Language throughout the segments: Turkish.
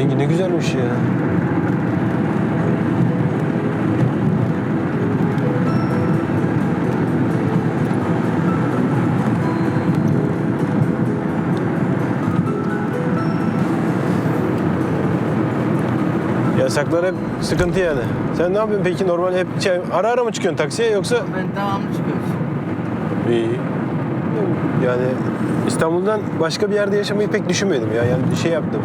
Rengi ne güzelmiş ya. Yasaklar hep sıkıntı yani. Sen ne yapıyorsun peki normal hep ara ara mı çıkıyorsun taksiye yoksa? Ben devamlı çıkıyoruz. İyi. Yani İstanbul'dan başka bir yerde yaşamayı pek düşünmedim ya. Yani bir şey yaptım.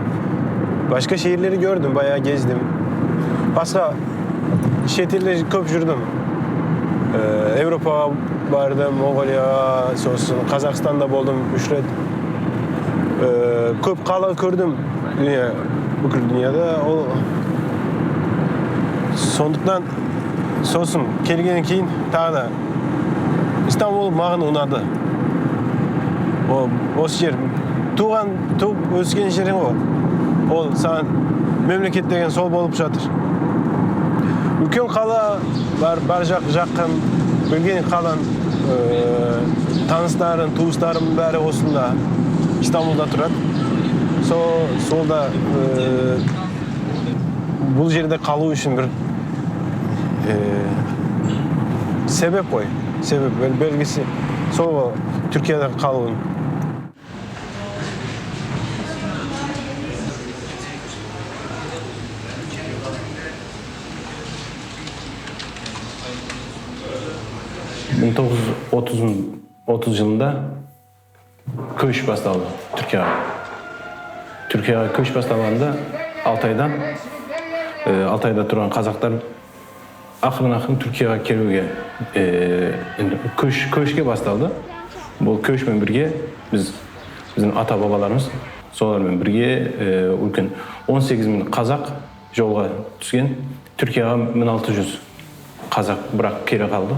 Başka şehirleri gördüm, bayağı gezdim. Başka şehirleri köp yürüdüm. Avrupa bardım, Mongolia, sonuçta Kazakistan'da buldum, Üşret. Köp kala gördüm dünya, bugün dünyada. O sonuçtan sosun kelgenden keyin tағы da İstanbul mаған unadı. O жер туған өскен жерің ғой. Ол саған мемлекет деген сол болып жатыр. Үлкен қала бар жақын білген қалан таныстарым, туыстарым бәрі осында İstanbul'da тұрады. Солда бұл жерде қалу үшін бір себеп қой. Себеп белгісі сол Türkiye'de қалуын. ...1930 yılında köş başladı Türkiye'ye. Türkiye'ye köş başlandığında Altay'da turan Kazaklar akırın Türkiye'ye kelүүгө köşke başladı. Bu köşmen birge bizim ata babalarımız solarмен birge ülken 18.000 Kazak жолға түскен. Türkiye'ye 1600 Kazak bırak kere kaldı.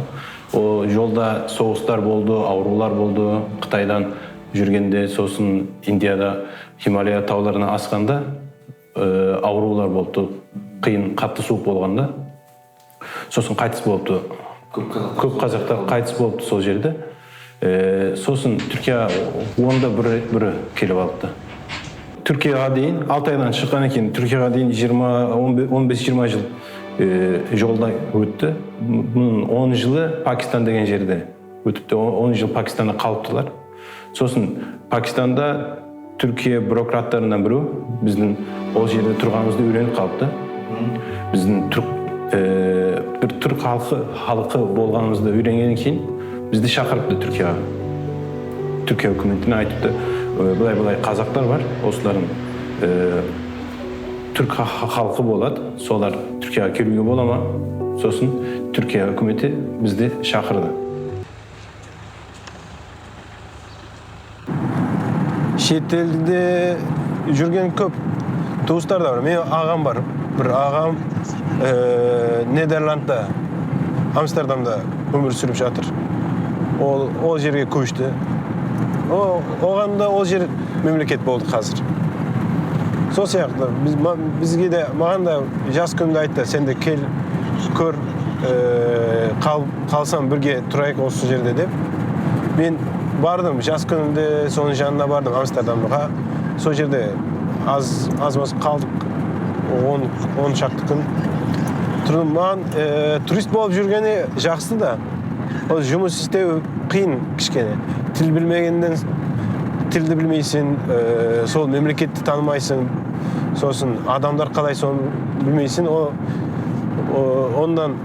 O yolda soğuklar oldu, avrular oldu. Kıtay'dan жүргенде, sosun India'da Himalaya tağlarına asqanda avrular oldu. Kıyın, katlı soğuk bolğanda. Sosun qaytыс болыпты. Көп қазақтар qaytыс болыпты сол жерде. Сосын Түркия онда бірі келіп алыпты. Түркияға дейін, Алтайдан шыққан екен, Түркияға дейін 15-20 жыл жолда өтті. Бұның 10 жылы Пакистан деген жерде өтіпті. 10 жыл Пакистанда қалыптылар. Сосын Пакистанда Түркия бюрократтарынан бірі біздің ол жерде тұрғанымызды үйреніп қалыпты. Біздің bir Türk halkı bolğanımızda öğrengenden keyin bizni şaqırıptı Türkiye'ye. Türkiye hükümetine aytıptı. Bulay Kazaklar var. Osların Türk halkı bolat. Solar Türkiye'ye kelүүгө bolama. Sosun Türkiye hükümeti bizni şaqırdı. Şet elde жүрген көп туыстар да бар. Менің ағам бар. Bir ağam Nederland'da, Amsterdam'da ömür sürüp жатыр. O жерге көшті. Оған да ол жер мемлекет болды қазір. Сол сияқты бізге де, маған да жас күнімде айтты, сен де кел, көр, қалсам бірге тұрайық осы жерде деп. Мен бардым, жас күнімде соның жанына бардым, Амстердамға. Сол жерде аз-маз қалдық. 10 шақты күн тұрдым. Маған турист болып жүргені жақсы да. Ол жұмыс істеу қиын кішкене. Тіл білмегенден тілді білмейсің, сол мемлекетті танымайсың, сосын адамдар қалай соны білмейсің. Ондан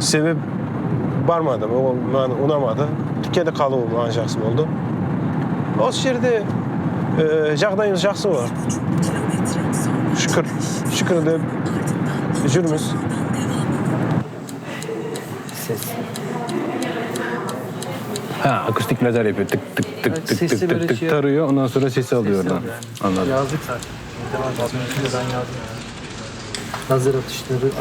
себеп бармады. Ол маған ұнамады. Түркияда қалу маған жақсы болды. Осы жерде жағдайымыз жақсы бар. Şükür de жүрміз. Ses. Akustik lazer yapıyor. Tık tık tık tık tık tık tarıyor. Ondan sonra sesi alıyor oradan. Anladım. Yazdık zaten. Ben yazdım. Lazer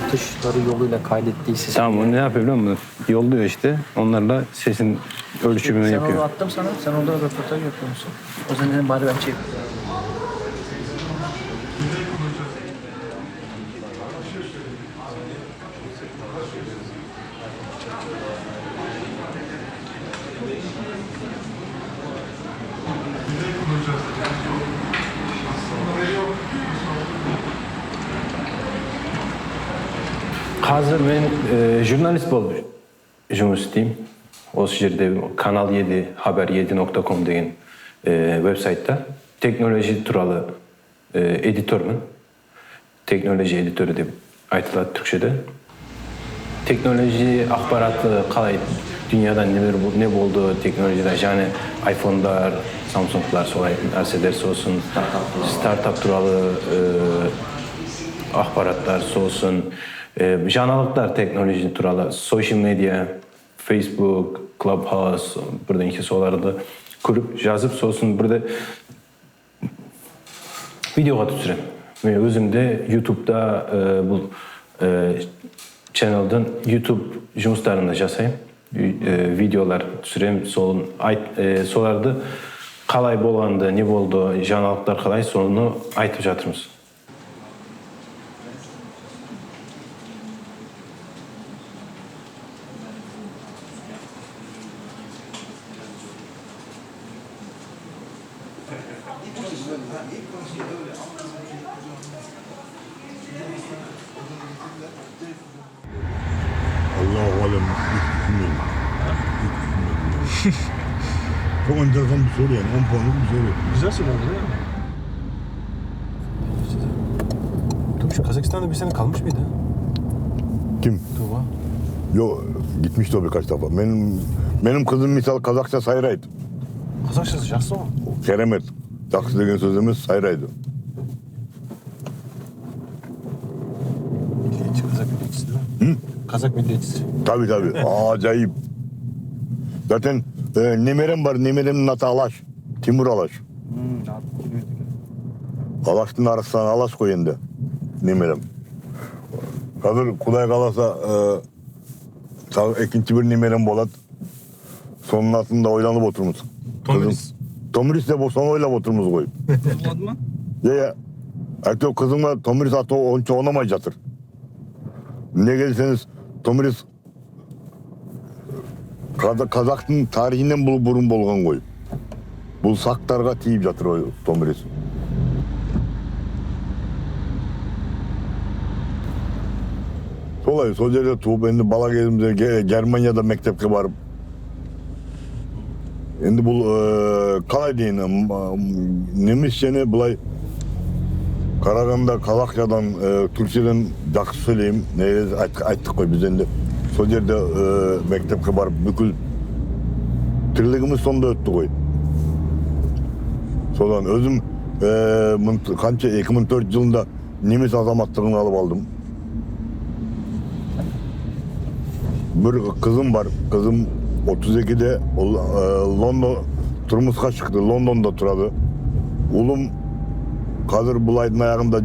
atışları yoluyla kaydettiği sesi. Tamam, o ne yapıyor biliyor musun? Yolluyor işte. Onlarla sesin ölçümünü yapıyor. Sen onu attım sana. Sen orada röportaj yapıyorsun. O zaman dedim bari ben çekeyim. Hazır men jurnalist bolup жұмыс істеймін. Осы жерде Kanal 7, haber7.com деген веб-сайтта teknoloji туралы editörмін. Teknoloji editörü деп айтылады түркшеде. Teknoloji ақпараты қалай дүнияда не болды, teknolojide және iPhone'дар, Samsung'lar солай нәрселер сосын, стартап туралы ақпараттар сосын, жаңалықтар teknoloji туралы, social media, Facebook, Clubhouse, бірден соларды көріп, жазып, сосын бірде видеоға түсіремін. Мен өзімде YouTube'да бұл channel'dan YouTube жұмыстарында жасаймын. Videolar түсіремін, соларды қалай болғанды, не болды, жаңалықтар қалай, соны айтып жатырмыз. Allahu alem. Çok enteresan bir soru yani. 10 puanlık bir soru. Güzel soru oldu değil mi? Tuğba, Kazakistan'da bir sene kalmış mıydı? Kim? Tuğba. Yok, gitmişti o birkaç defa. Benim kızım misal Kazakça sayraydı. Kazakçası жақсы ғой. Keremet. Жақсы деген sözümüz sayraydı. Milliyetçi Kazak milliyetçisi değil mi? Kazak milliyetçisi. Tabii. Acayip. Zaten nemerem var. Nemeremin adı Alaş. Timur Alaş. Alaş'ın arasından Alaş koyunda. Nemerem. Hazır Kuday kalasa ikinci bir nemerem bolat. Sonun altında oylanıp oturmuş. Tomiris. Tomiris de bu son oylap oturmuş koyup. Olmadı mı? Ya. Artık kızım var Tomiris atı onca onamay jatır. Ne gelseniz Tomiris Kazak'ın tarihinden bul burun bolgan koyup. Bul saktarga tiyip jatır o Tomiris. Solay, sol жерде туып, енді бала кезімде Германияда мектепке барып. Енді бұл қалай дейін, немісшені былай қарағанда Қазақшадан, Түркшеден жақсы сөйлеймін. Негізі айттық қой біз енді. Сол жерде мектепке барып бүкіл тірлігіміз сонда өтті қой. Содан өзім қанша 2004 жылында неміс азаматтығын алып алдым. Bir kızım var. Kızım 32'de London turmuşka çıktı. London'da turadı. Ulum Kadir Bulay'ın ayağında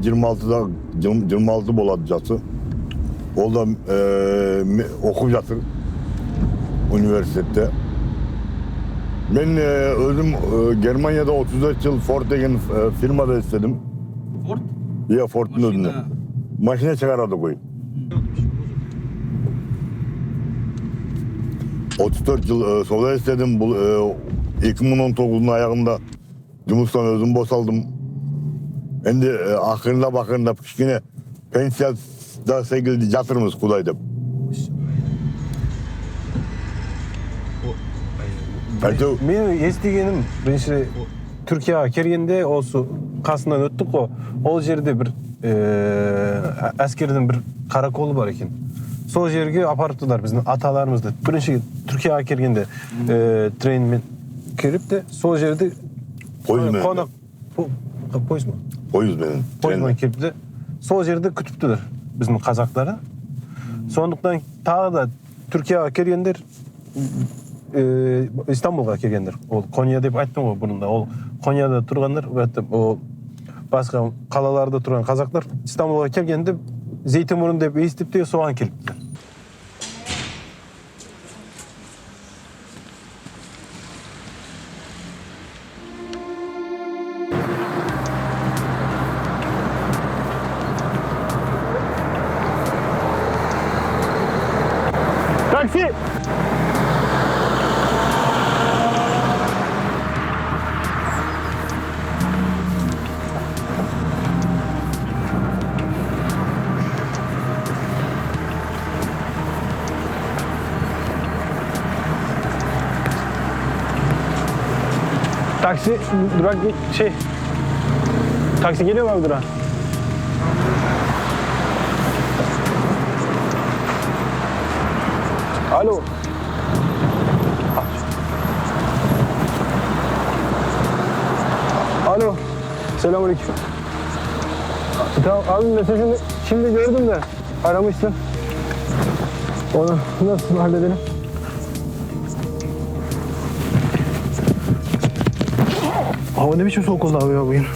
26 boladı jası. O da okuyup jatır üniversitede. Ben özüm Germanya'da 34 yıl Ford degen firmada istedim. Ford? Ya Ford'un önünde. Maşine çıkaradı koy. 34 yıl soda istedim. 2019'un ayağında жұмыстан özüm boşaldım. Endi bakırında kichkine pensiyada sekildi jatırmız Kuday dep. Мен естігенім, бірінші Түркияға келгенде осы қасынан өттік қой. Ол жерде бір әскердің бір қараколы бар екен. Сол жерге апарыптылар біздің аталарымызды. Бірінші Түркияға келгенде тренмен келіп те, сол жерде қонақ... Пойыз ма? Пойызмен келіп те, сол жерде күтіптілер біздің қазақтары. Сондықтан тағы да Түркияға келгендер, İstanbul'a келгендер. Ол Коnya деп айттым ғой бұрында. Ол Konya'da тұрғандар, басқа қалаларда тұрған қазақтар İstanbul'a келгенде Zeytinburnu деп естіп те соған келіпті. Taksi! Taksi durak şey. Taksi geliyor mu abi durağa? Alo. Alo. Selamünaleyküm. Tamam abi mesajını şimdi gördüm de aramışsın. Onu nasıl halledelim? Hava ne biçim soğuk oldu abi ya bugün?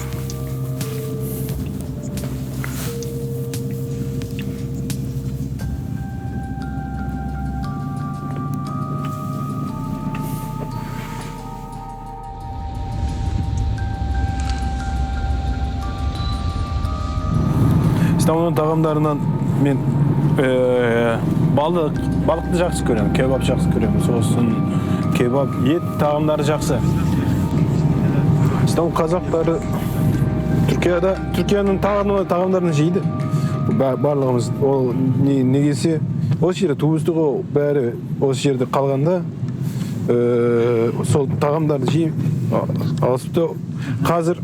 İstanbul'un tağamlarından ben balıklı жақсы көрем, kebap жақсы көрем, сосын kebap, et tağamları жақсы. İstanbul Kazakları Türkiye'nin tağamlarını жейді. Барлығымыз ол негесі осы жерде туыстық о бәрі осы жерде қалғанда сол тағамдарды жеймін. Алысыпты қазір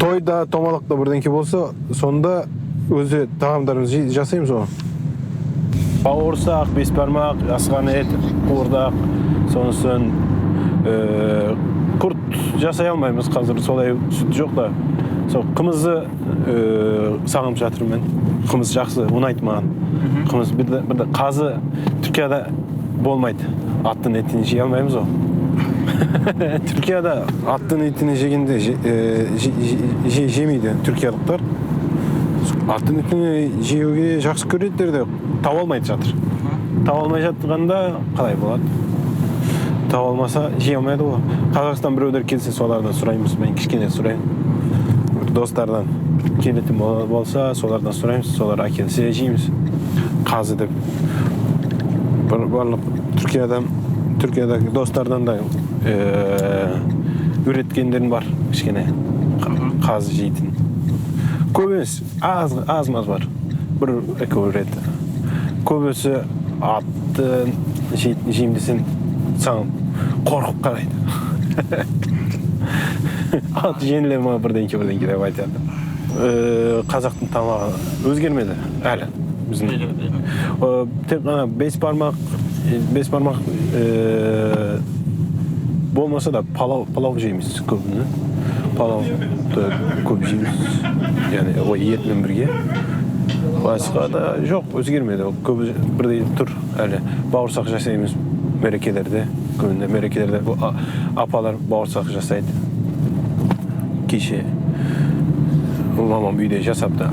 тойда, томалақта бірдеңке болса, сонда өзі тағамдарымызды жасаймыз оны. Бауырсақ, бесбармақ, асқан ет, қуырдақ, сонысын құрт жасай алмаймыз қазір, солай сүт жоқ та. Сол қымызды сағынып жатырмын мен. Қымыз жақсы, ұнайды маған. Қымыз бірде қазы Түркияда болмайды. Аттың етін жей алмаймыз о. Türkiye'de attığın etini jegende jemeydi Türkiye'likler. Attığın etini jeyuge жақсы көреді де таба алмайды жатыр. Таба алмай жатқанда қалай болады? Таба алмаса жей алмайды ғой. Қазақстан біреулер келсе солардан сұраймыз. Мен кішкене сұраймын. Достардан келетін болса солардан сұраймыз. Солар әкелсе жейміз. Қазы деп. Барлық Türkiye'deki dostlardan da üretkendерім бар кішкене қазы жейтін. Көбесі аз-маз бар. Бір-екі үреті. Көбесі атты жеймін десең саған қорқып қарайды. Ат жеңіле ма бірдеңке деп айтады. Қазақтың тамағы өзгермеді әлі. Тек қана бес бармақ болмаса да палау жейміз көбіне. Палауды көп жейміз. Яғни етмен бірге. Басқа да жоқ, өзгермеді. Көбі бірдей тұр әлі. Бауырсақ жасаймыз мерекелерде. Көбінде мерекелерде апалар бауырсақ жасайды. Кеше мамам үйде жасапты.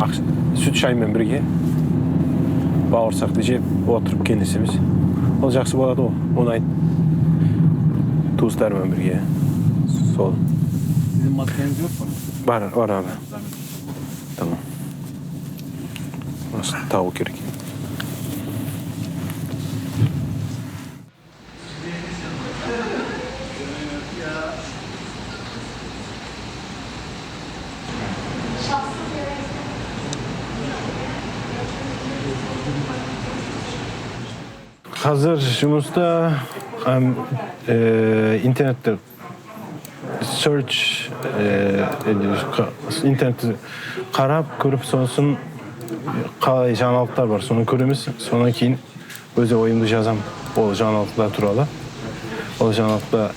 Сүт шаймен бірге бауырсақты жеп отырып кеңесеміз. Ол жақсы болады ғой, ұнайды. Туыстармен бірге. Сол. Sizin maskeniz yok mu? Var abi. Tamam. Nasıl tavuk керек. Қазір жұмыста интернетте search интернетті қарап көріп сонысын қалай жаңалықтар бар соны көреміз. Сонан кейін өзі ойымды жазам ол жаңалықтар туралы. Ол жаңалықта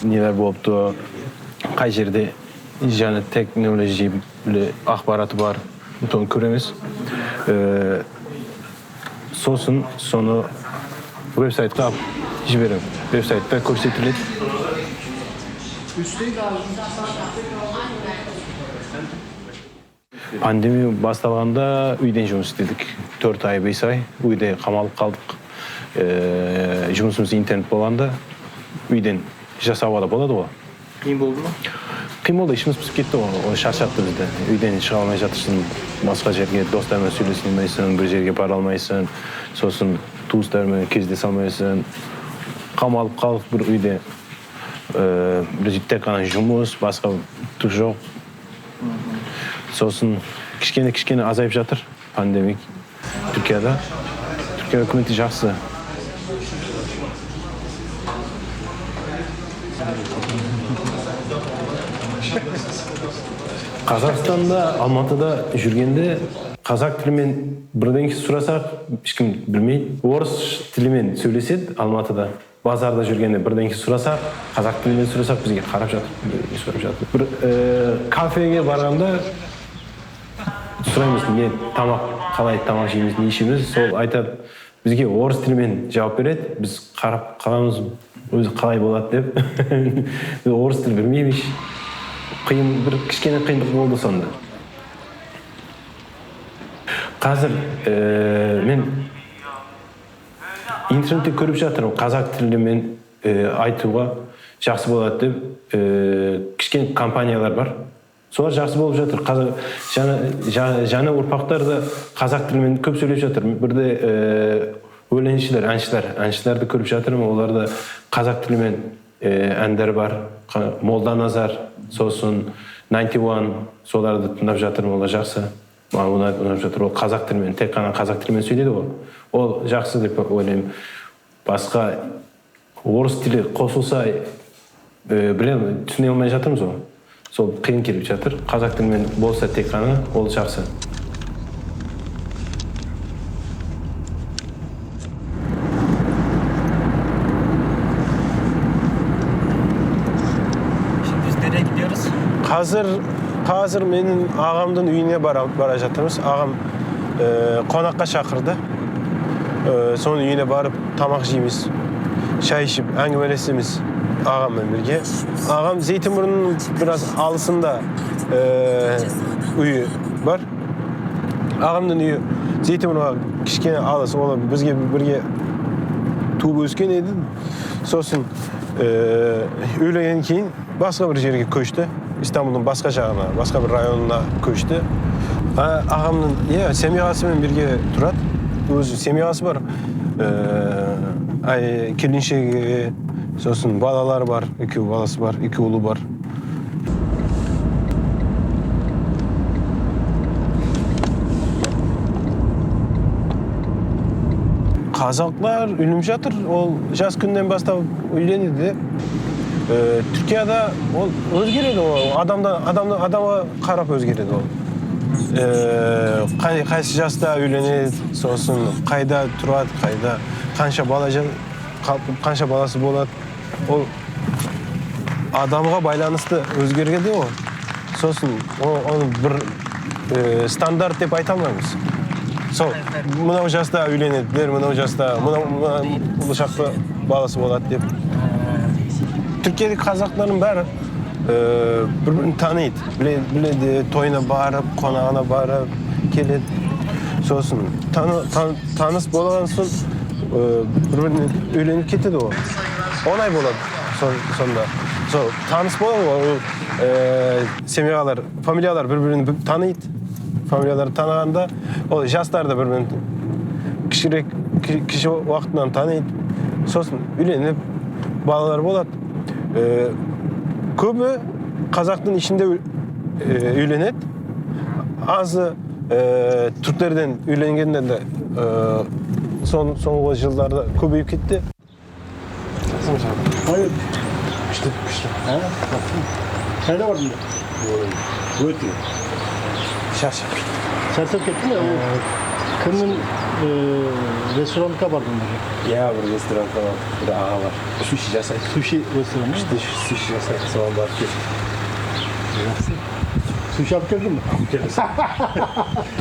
нелер болыпты, қай жерде жаңа технология ақпараты бар, соны көреміз. Сосын соны веб-сайтқа жіберемін. Веб-сайтта көрсетіледі. Пандемия басталғанда үйден жұмыс істедік. 4 ай, 5 ай үйде қамалып қалдық. Жұмысымыз интернет болғанда үйден жасауға да болады ғой. Қиын болды ма? Қиын болды, ішіміз пісіп кетті ғой. Шаршатты бізді. Үйден шыға алмай жатырсың, басқа жерге достармен сөйлесе алмайсың, бір жерге бара алмайсың, сосын туыстармен кездесе алмайсың. Қамалып қалдық бір үйде. Біз тек қана жұмыс, басқа түк жоқ. Сосын кішкене азайып жатыр пандемик Түркияда. Түркия үкіметі жақсы. Қазақстанда, Алматыда жүргенде қазақ тілімен бірдеңке сұрасақ, ешкім білмейді. Орыс тілімен сөйлеседі Алматыда. Базарда жүргенде бірдеңке сұрасақ, қазақ тілімен сұрасақ, бізге қарап жатыр, сұрап жатыр. Бір кафеге барғанда сұраймыз, не тамақ, қалай тамақ жейміз, не ішеміз, сол айтады, бізге орыс тілімен жауап береді, біз қарап қаламыз, өзі қалай болады деп. Біз орыс тіл білмейміз. Қиын, бір кішкене қиындық болды сонда. Қазір мен интернетте көріп жатырмын, қазақ тілімен айтуға жақсы болады деп, кішкене компаниялар бар. Солар жақсы болып жатыр. Жаңа ұрпақтар да қазақ тілімен көп сөйлеп жатыр. Бірде өлеңшілер, әншілерді көріп жатырмын. Оларда қазақ тілімен әндер бар. Молданазар, сосын 91, соларды тыңдап жатырмын. Олар жақсы. Маған ұнап жатыр. Ол қазақ тілімен, тек қана қазақ тілімен сөйлейді ғой. Ол жақсы деп ойлаймын. Басқа орыс тілі қосылса, білемін, түсіне алмай жатырмыз ғой. Сол қиын келіп жатыр. Қазақ тілімен болса тек қана, ол жақсы. Şimdi biz nereye gidiyoruz? Қазір менің ағамдың үйіне бара жатырмыз. Ағам қонаққа шақырды. Соның үйіне барып тамақ жейміз, шай ішіп, әңгімелесеміз ағаммен бірге. Ағам Зейтинбурнның biraz алысында үйі бар. Ағамдың үйі Зейтинбурнға кішкене алыс, ол бізге бірге туып өскен еді. Сосын үйленгеннен кейін басқа бір жерге көшті. İstanbul'un başka жағына, başka bir rayonuna көшті. Ағамның семьясымен бірге тұрады. Өзі семьясы бар. Келіншегі, сосын балалар бар, 2 баласы бар, 2 ұлы бар. Қазақтар үйленіп жатыр. Ол жас күннен бастап үйленеді. Türkiye'de özgürlüğü o adama karap özgürlüğü o. Kaysi jasta үйленеді, sosun kayda turad, kayda kanşa balası болады. O adamға байланысты өзгерген де o. Sosun onu bir standart деп айта алмаймыз. Сол, мынау жаста үйленеді, мынау жаста, мынау шақты баласы болады деп. Türkiye'deki қазақтардың бәрі бір-бірін таниды, біледі, тойына барып, қонағына барып, келеді. Сосын таныс болған соң бір-біріне үйленіп кетеді ол. Оңай болады сонда. Таныс болған семьялар, фамилиялар бір-бірін таниды. Фамилиялар танығанда, ол жастар да бір-бірін кіші уақытынан таниды. Сосын үйленіп, балалар болады. Көбі қазақтың ішінде үйленеді. Азы түрктерден үйленгендер де соңғы жылдарда көбейіп кетті. Hayır. Kıştı. Nerede vardın? Öğütü. Şaşıp. Şaşıp gittin mi? Kımın restoranına vardın mı? Ya bir restoranda var, bir ağa var. Sushi жасайды. Sushi restoranı. İşte sushi жасайды, soğan var ki. Sushi alıp geldin mi?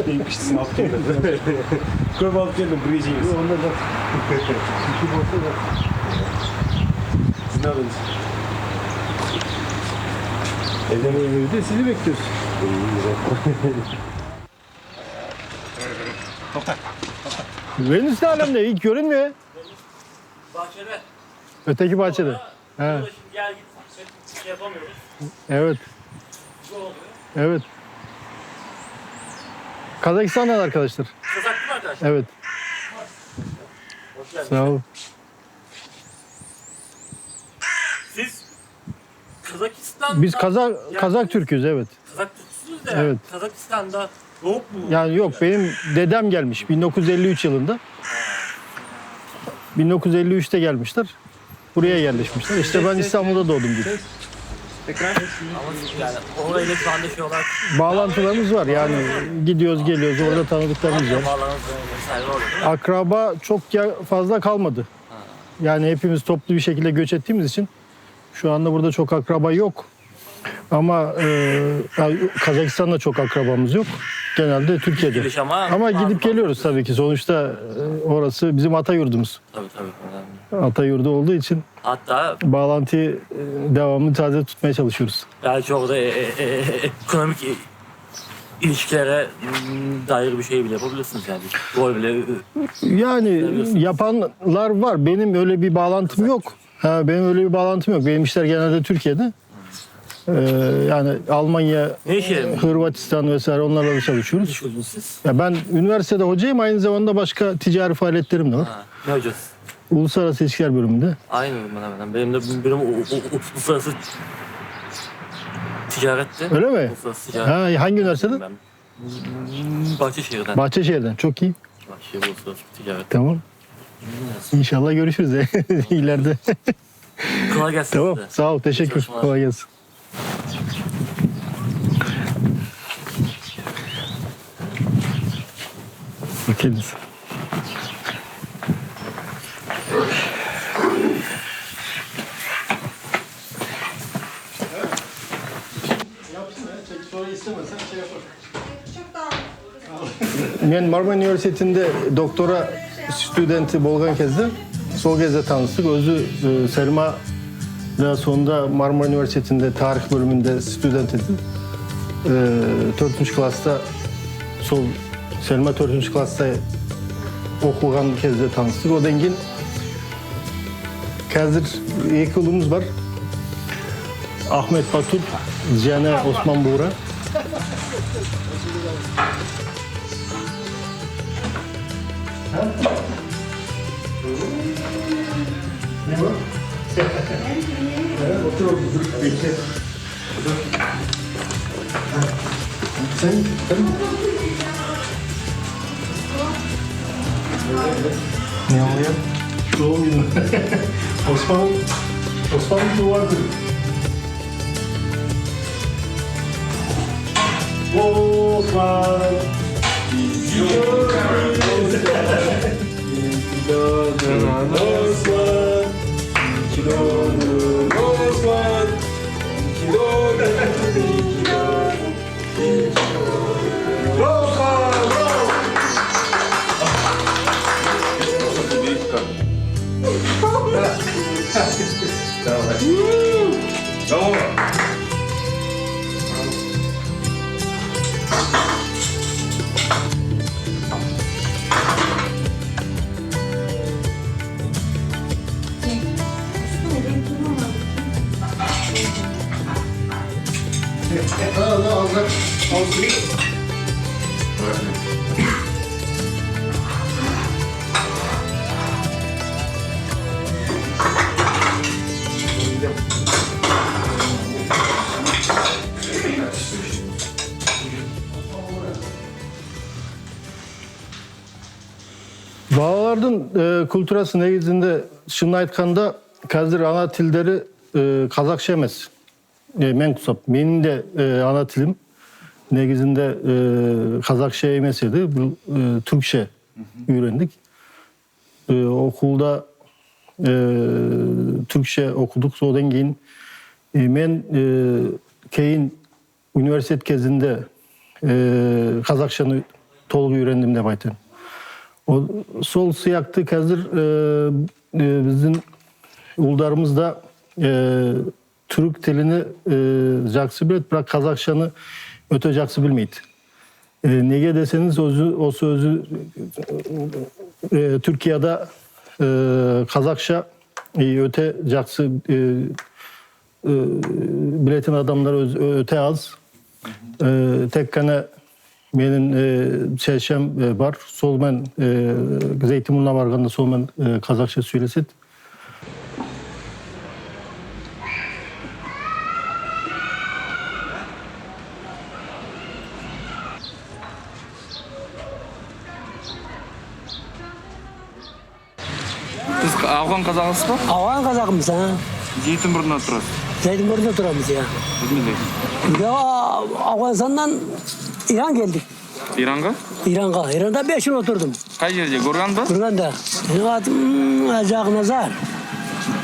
En küçüsünü alıp geldim. Köp alıp geldim, buraya yiyiniz. Onlar da sushi bolsa da. Siz ne alıyorsunuz? Evde sizi bekliyoruz. Venüs ne alemde? Hiç görünmüyor. Bahçede. Öteki bahçede. He. Burada şimdi gel git yapamıyoruz. Evet. Bu oluyor. Evet. Kazakistan'dan arkadaşlar. Kazaklı mı arkadaşlar? Evet. Hoş geldiniz. Sağ olun. Siz Kazakistan'da... Biz Kazak Türk'üz, evet. Kazak Türksünüz de Evet. Kazakistan'da doğup mu? Yani yok, benim dedem gelmiş 1953 yılında. 1953'te gelmişler. buraya yerleşmişler. İşte ben İstanbul'da doğdum gibi. Tekrar. Ama yani orayla şu anda şey olarak Bağlantılarımız var yani gidiyoruz geliyoruz orada tanıdıklarımız var. akrabalarınız vesaire orada değil mi? Akraba çok fazla kalmadı. Yani hepimiz toplu bir şekilde göç ettiğimiz için şu anda burada çok akraba yok. Ama Kazakistan'da çok akrabamız yok. Genelde Türkiye'de. Geliş ama Gidip geliyoruz tabii ki. Sonuçta orası bizim ata yurdumuz. Tabii önemli. Ata yurdu olduğu için Hatta bağlantıyı devamlı taze tutmaya çalışıyoruz. belki orada ekonomik ilişkilere dair bir şey bile yapabilirsiniz yani. Rol bile Yani yapanlar var. Benim öyle bir bağlantım yok. Benim öyle bir bağlantım yok. Benim işler genelde Türkiye'de. Yani Almanya, ne iş yeri mi? Hırvatistan vesaire onlarla da çalışıyoruz. Düşündünüz siz? Ya ben üniversitede hocayım, aynı zamanda başka ticari faaliyetlerim de var. Ne hocası? Uluslararası İlişkiler bölümünde. Aynı hemen. Benim uluslararası ticarette. Öyle mi? Uluslararası ticaret. Hangi üniversitede? Ben Bahçeşehir'den. Bahçeşehir'den. Çok iyi. Bahçeşehir uluslararası ticaret. Tamam. İnşallah görüşürüz ileride. Kolay gelsin Tamam. size. Sağ ol. Teşekkür. Çalışmalar. Kolay gelsin. Bakınız. Ben Marmara Üniversitesi'nde doktora studenti bolgan kezde sol kezde tanıştık. Özü Selma daha sonunda Marmara Üniversitesi'nde tarih bölümünde student idi. 4. klasta sol Selma 4. klasta okugan kezde tanıştık. Odan keyin қазір iki ulumuz var. Ahmet Batur, Jane Osman Buğra. Ne oluyor? Doğum günü. Osman Duvar Kulübü. Osman. Bağlardın kulturası negizinde şunu aytkanda қазір ana tilleri Kazakça emas. Men kusap. Benim de ana tilim negizinde Kazakça emas edi. Bu Türkçe öğrendik. Okulda Türkçe okuduk. Sodan keyin men keyin üniversitet kezinde Kazakçаны толық öğrendim деп айтайын. Сол сияқты қазір біздің ұлдарымыз да түрік тілini жақсы біледі, бірақ қазақшаны өте жақсы білмейді. Неге десеңіз, өзі Türkiye'de Kazakça öte жақсы bilетін adamlar öte az. Tek қана менің шешем бар, сол мен Зейтимун'a барғанда сол мен қазақша сөйлеседі. Siz Afgan kazağısız mı? Afgan kazakımız ha. Zeytinburnu'nda oturasınız. Zeytinburnu'da duramız ya. Bilmiyorum. Ya Afganistan'dan İran geldik. İran'a? İran'da 5 yıl oturdum. Kaç yerde? Gorgan'da? Kurgan'da. Benim adım Hacı Hak Nazar.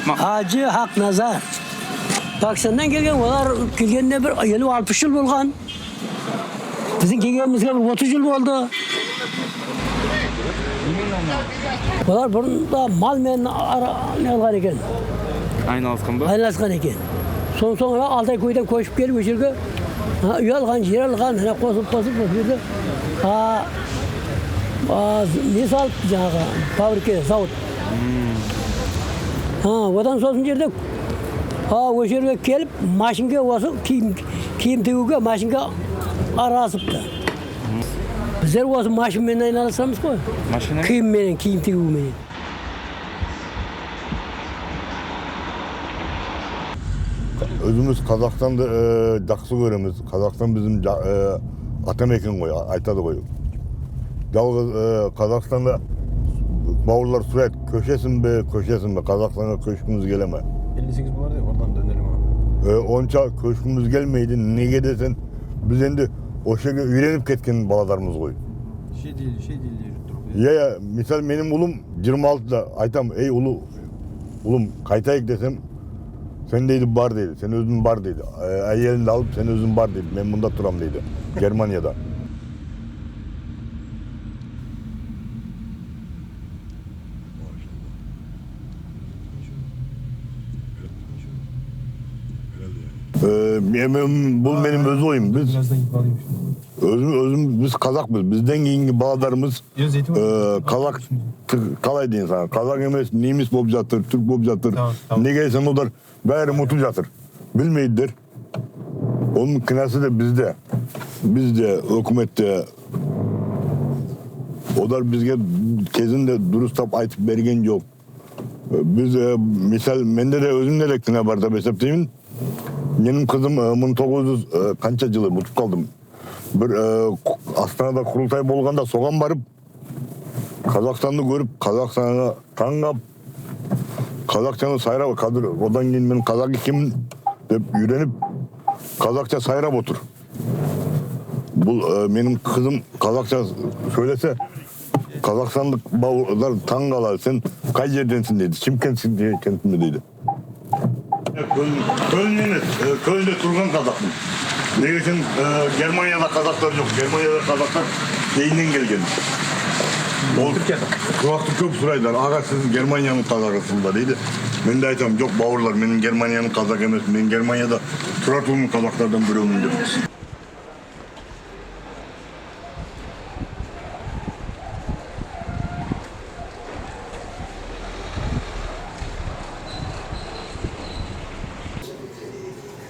Hacı Hak Nazar. Pakistan'dan gelgen onlar gelgende bir 50-60 yıl bolgan. Bizim gelgenimizge bir 30 yıl oldu. Onlar burada mal men ne algan eken. Aynı alsın bu. Aylaskan eken. Sonra Altay köyden koşup gelip öşürge üy algan, yer algan, kosup yürüdü. Ne salıp жаңағы fabrika, zavod. Одан сосын жерде o жерге келіп машинге осы киім тігуге машинге араласыпты. Біздер осы машинамен айналысамыз ғой. Машина? Киімменен, киім тігуменен. Özümüz Kazakistan'da жақсы көреміз. Kazakistan bizim atamekin koy, айтады ғой. Жалғыз Kazakistan'da bavullar süret köşesin be. Kazakistan'a köşkümüz geleme. 58 var ya oradan dönelim abi. Onça köşkümüz gelmeydi. Ne desen biz endi o şekilde öğrenip ketken balalarımız koy. Şey değil yürüttük. Ya misal benim ulum 26'da aytam ey ulum kaytayık desem sen deydi bar deydi. Sen özün bar deydi. Ayelini alıp sen özün bar deydi. Ben bunda turam deydi. Germanya'da. Bu benim öz oyum. Biz Kazakmız. Bizden keyingi bağlarımız Kazak kalay deyin sana. Kazak emes, Nemis bop жатыр, Türk bop жатыр. Ne gelsen olar bari mutlu жатыр. Bilmeydiler. Onun kınası da bizde. Bizde, hükümette. Olar bizge kezinde durustap aytıp bergen yok. Biz misal mende de özümde de kına var da hesaplayayım. Benim kızım 1900 kança yılı mutup kaldım. Bir Astana'da kurultay bolganda soğan barıp Kazakistan'ı görüp Kazakistan'a tangap Kazakçanı sayrap kadır odan keyin men Kazak kim dep öğrenip Kazakça sayrap otur. Bu benim kızım Kazakça söylese Kazakstanlık bağlar tangalar sen kaç yerdensin dedi. Çimkentsin diye kentinde dedi. Köln'de Turgan Kazak'ım. Ne için Germanya'da Kazaklar yok. Germanya'da Kazaklar beyinden gelgen. Kulakta çok sıraydılar. Ağa siz Germanya'nın Kazakısında deydi. Ben de aytam yok bağırlar. Benim Germanya'nın Kazak emez. Ben Germanya'da Turatul'un Kazaklardan biri onun dedim.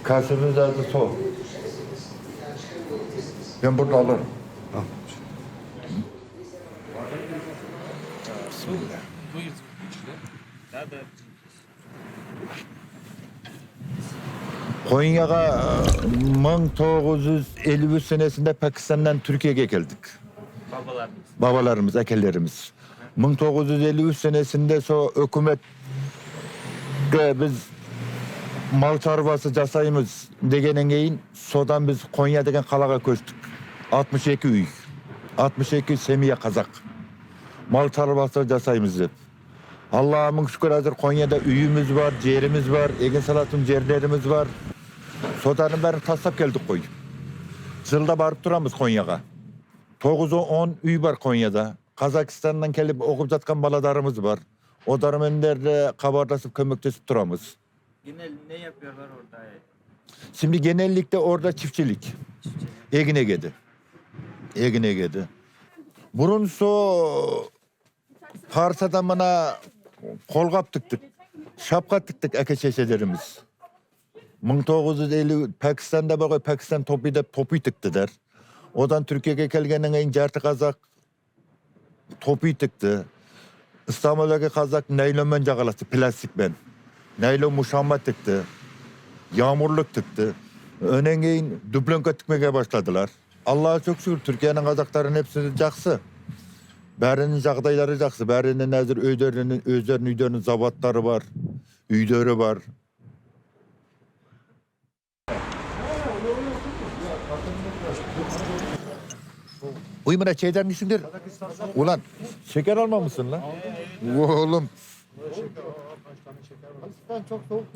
Kasımız adı soğuk. Ben burada alırım. Bismillah. Konya'ya 1953 senesinde Pakistan'dan Türkiye'ye geldik. Babalarımız, ekellerimiz. 1953 senesinde hükümet biz mal çarvası jasayımız degenen keyin sodan biz Konya degen kalaga köçtük. 62 üy. 62 semiye Kazak. Mal çarvası jasayımız dep. Allah'a şükür hazır Konya'da üyümüz var, cerimiz var, egin salatın cerlerimiz var. Sodanın bärini taslap geldik koy. Yılda barıp turamız Konya'ga. 9-10 üy var Konya'da. Kazakistan'dan gelip okup жатқан balalarımız var. Odarım önlerle kabardaşıp kömekleşip turamız. Genel ne yapıyorlar orada? Şimdi genellikle orada çiftçilik. Egin Ege'de. Burunsu Parsa'dan bana kolgap tıktık. Şapka tıktık ekeçeşelerimiz. 1950 Pakistan'da böyle Pakistan topuy tıktılar. Odan Türkiye'ye gelgenin en jartı Kazak topuy tıktı. İstanbul'daki Kazak naylonmen jagalasy plastik ben. Naylon muşamba tıktı. Yağmurluk tıktı. Önen keyin duplonka tıkmaya başladılar. Allah'a çok şükür Türkiye'nin Kazakların hepsi jaksı. Bärinin jagdaýlary jakşy. Bärinin näzir özlerinin üýderinin zabatlary bar, üýderi bar. Uymana çaydan mısındır? Ulan şeker almamışsın lan. Oğlum.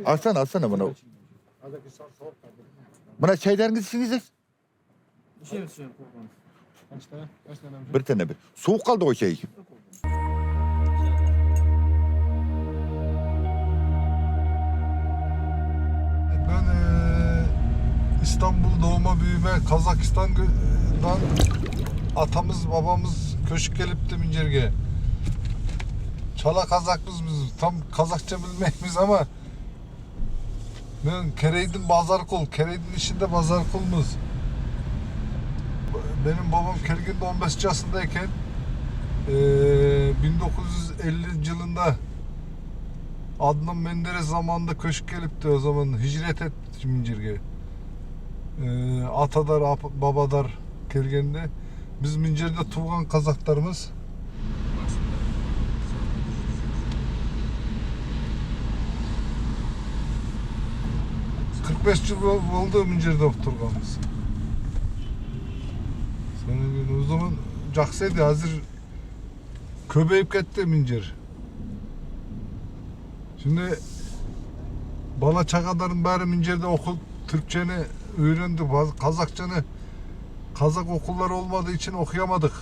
Alsana bana. Bana çaylarınızı içiniz. Bir tane bir. Soğuk kaldı o şey. Ben İstanbul doğma büyüme Kazakistan'dan atamız babamız köşk gelip de Mincerge. Çala Kazakmız biz. Tam Kazakça bilmeyimiz ama ben Kereydin Bazarkul. Kereydin içinde Bazarkul'muz. Benim babam Kergin'de 15 yaşındayken 1950 yılında Adnan Menderes zamanında köşk gelip de o zaman hicret etti Mincirge. Atadar, babadar Kergen'de. Biz Mincir'de tuğan Kazaklarımız. ...45 yıl oldu Mincir'de oturganımız. O zaman caksaydı hazır köbeyip gitti Mincir. Şimdi bala çakadarın bari Mincir'de okul Türkçeni öğrendi, Kazakçanı Kazak okulları olmadığı için okuyamadık.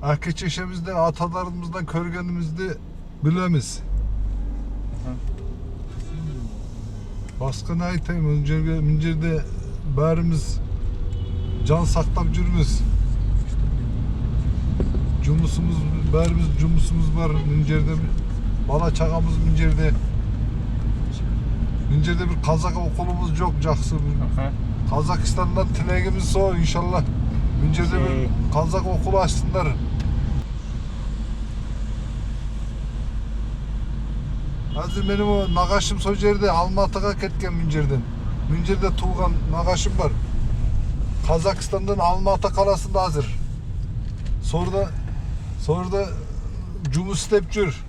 Ahkeçeşemizden, atalarımızdan, körgenimizde bilemiz. Baskına aytayım, Mincir'de bärimiz can saklap jürmüz. Cumusumuz, bärimiz cumusumuz var Mincir'de. Bala çağamız Mincir'de. Mincir'de bir Kazak okulumuz çok jaksı. Kazakistan'dan tilegimiz so inşallah. Mincir'de bir Kazak okulu açsınlar. Hazır benim o nagaşım Socer'de Almatı'ga ketken Mincir'den. Mincir'de tuğan nagaşım var. Kazakistan'dan Almatı kalasında hazır. Sonra da Cumus Stepçür,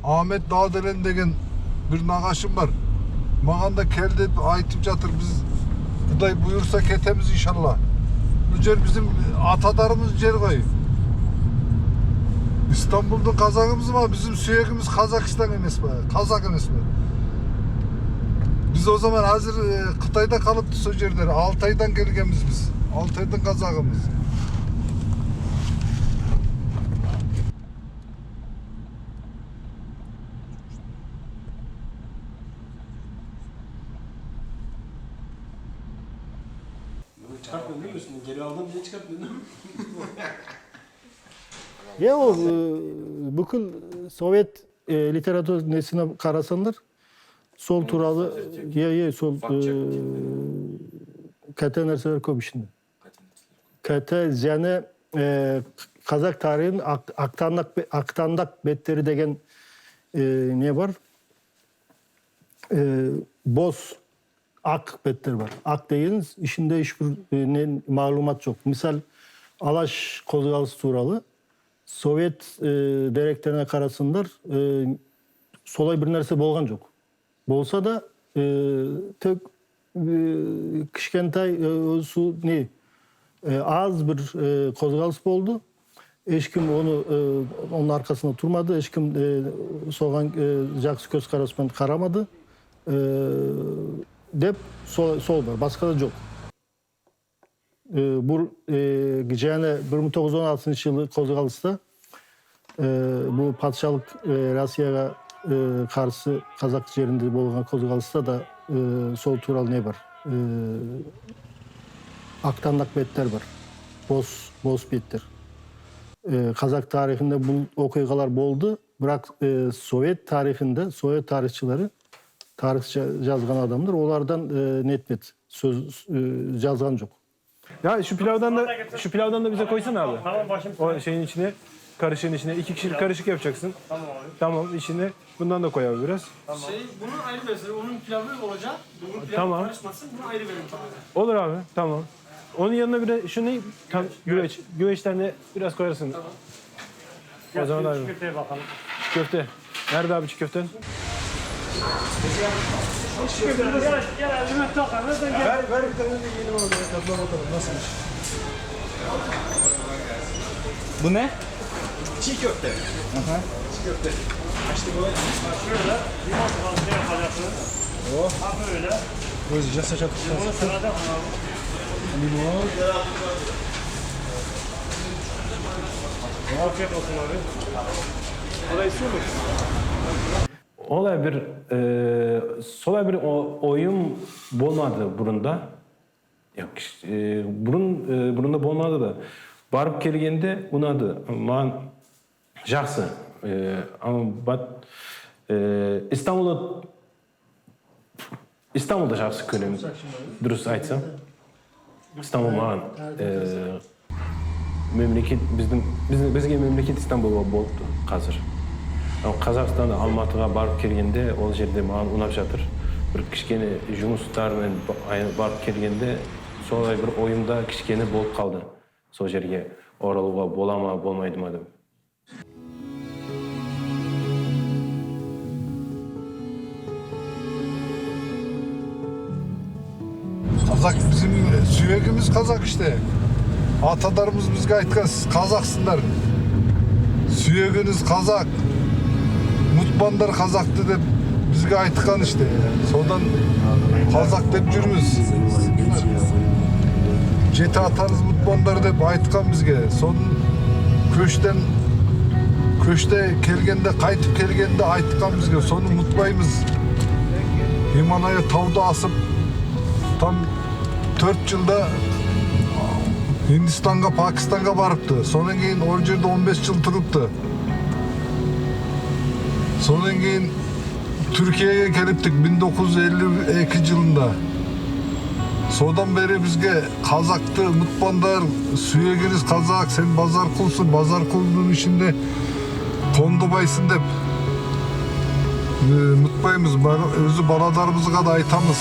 Ahmet Dağdelen degen bir nagaşım var. Mağan da keldi aytıp jatır biz Kuday buyursa ketemiz inşallah. Bu yer bizim atalarımız yer koy. İstanbul'da Kazakımız var, bizim süyekimiz Kazakistan emes mi? Kazak emes mi? Biz o zaman hazır Kıtay'da kalıptı Socer'ler. Altay'dan gelgemiz biz. Altay'dan Kazakımız. Çıkartmıyorsun değil mi üstüne? Geri aldım diye çıkartmıyorsun. Ya o bukul Sovyet literatürüne karasanlar sol turalı ya sol kate nerseler köp işinde. Kate yani Kazak tarihinin aktandak betteri degen ne var? Boz ak betteri var. Ak degeniz işinde hiçbir malumat yok. Misal Alaş Kozgalısı turalı Sovyet direklerine karasındır solay bir nerse bolgan jok. Bolsa da tek kişkentay su ne az bir kozgalыс boldu. Eşkim onu onun arkasında turmadı. Eşkim soğan jakсы köz karasымен karamadı. Dep sol var. Başka da jok. Bu yani 1916 yılı kozgalısda bu patşalık Rusya'ya karşı Kazak yerinde bolgan kozgalısda da sol tural ne var? Aktandak betler var. Boz betler. Kazak tarihinde bu okuyalar boldu. Bırak Sovyet tarihinde Sovyet tarihçileri tarih yazgan adamdır. Onlardan net söz yazgan yok. Ya şu pilavdan da bize koysana abi. Tamam başım. O şeyin içine, karışığın içine 2 kişilik karışık yapacaksın. Tamam abi. Tamam içine bundan da koy abi biraz. Tamam. Bunun ayrı versin. Onun pilavı olacak. Bunun pilavı tamam. karışmasın. Bunu ayrı verin. Olur abi. Tamam. Onun yanına bir de şu ne? Güveç. Güveçlerini biraz koyarsın. Tamam. O zaman abi. Köfteye bakalım. Köfte. Nerede abi çiğ köften? Gel elime takar. Ver bir tane de yiyelim onu. Tadına bakalım nasılmış. Bu ne? Çiğ köfte. Aha. Çiğ köfte. Açtık o. Şöyle limon salçası yapacaksınız. Oh. Ha böyle. Gözce saçak. Limonu saracak abi. Limon. Afiyet olsun abi. Orayı su mu? Olay bir solay bir oyun bolmadı burunda. Yok burunda bolmadı da. Barıp kelgende unadı. Man жақсы. Ama İstanbul'da жақсы көрем. Dürüst aytsam. İstanbul mаған memleket bizге memleket İstanbul'a болды қазір. Қазақстанда Алматыға барып келгенде ол жерде маған ұнап жатыр. Бір кішкене жұмыстармен барып келгенде солай бір ойымда кішкене болып қалды. Сол жерге оралуға бола ма, болмайды ма деп. Kazak bizim sürekimiz Kazak işte. Atalarımız bizge aytkan siz Kazaksınlar. Süyeginiz Kazak. Mutbanlar Kazak'tı dep bizge aytkan işte. Sodan Kazak dep жүрміз. Jeti atanız mutbanlar dep aytkan bizge. Son köşte kelgende, kaytıp kelgende aytkan bizge. Sonu unutmayımız. Himalaya tavda asıp tam 4 yılda Hindistan'a, Pakistan'a barıptı. Sonra keyin o yerde 15 yıl turuptu. Sonra keyin Türkiye'ye keliptik 1952 yılında. Sodan beri bizge Kazaktı, mutbanlar, süyeginiz Kazak, sen bazar kulsun, bazar kulduğun içinde kondubaysın dep mutbayımız, özü baladarımızga da aytamız.